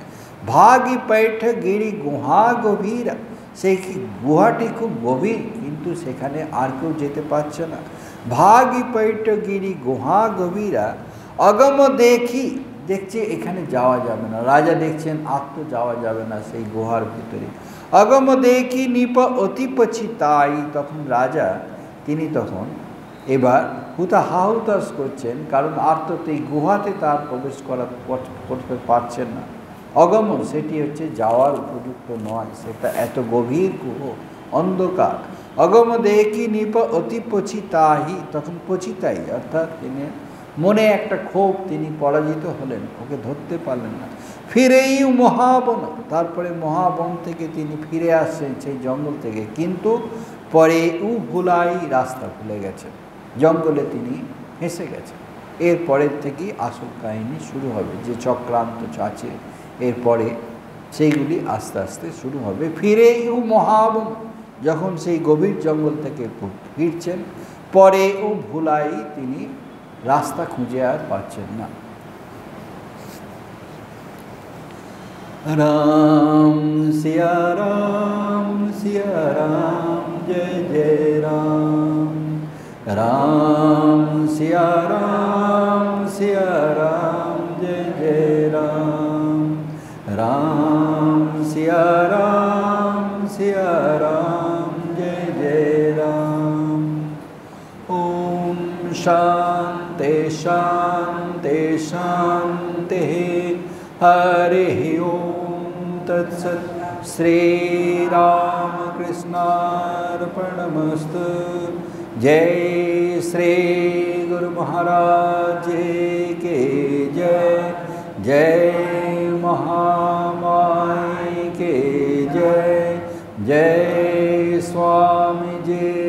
ভাগি पैठ गिरी गुहा गभीरा, সেই গুহাটি খুব গভীর কিন্তু সেখানে আর কেউ যেতে পারছে না। ভাগি पैठ गिरी गुहा गभीरा, অগম দেখছে এখানে যাওয়া যাবে না, রাজা দেখছেন আর তো যাওয়া যাবে না সেই গুহার ভিতরে। অগম দেখি নিপ অতি পছিতাই, তখন রাজা তিনি তখন এবার হুতাশ করছেন, কারণ আর তো এই গুহাতে তার প্রবেশ করতে পারছেন না। অগম সেটি হচ্ছে যাওয়ার উপযুক্ত নয়, সেটা এত গভীর গুহ, অন্ধকার। অগম দেখি নিপ অতি পছিতাহি, তখন পছিতাই অর্থাৎ তিনি মনে একটা ক্ষোভ, তিনি পরাজিত হলেন, ওকে ধরতে পারলেন না। ফিরেই মহাবন, তারপরে মহাবন থেকে তিনি ফিরে আসছেন সেই জঙ্গল থেকে, কিন্তু পরে ভুলাই রাস্তা ভুলে গেছেন, জঙ্গলে তিনি ফেঁসে গেছেন। এরপরের থেকেই আসল কাহিনী শুরু হবে, যে চক্রান্ত আছে এরপরে সেইগুলি আস্তে আস্তে শুরু হবে। ফিরেই মহাবন, যখন সেই গভীর জঙ্গল থেকে ফিরছেন, পরে ভুলাই তিনি রাস্তা খুঁজে আর পাচ্ছেন না। রাম সিয়া রাম জয় জয় রাম, রাম সিয়া রাম জয় জয় রাম, রাম সিয়া রাম জয় জয় রাম। ওম शांति शांति शांति, हरि ओम तत्सत। श्री रामकृष्णार्पणमस्तु। जय श्री गुरु महाराज के जय, जय महामाई के जय, जय जय स्वामी जी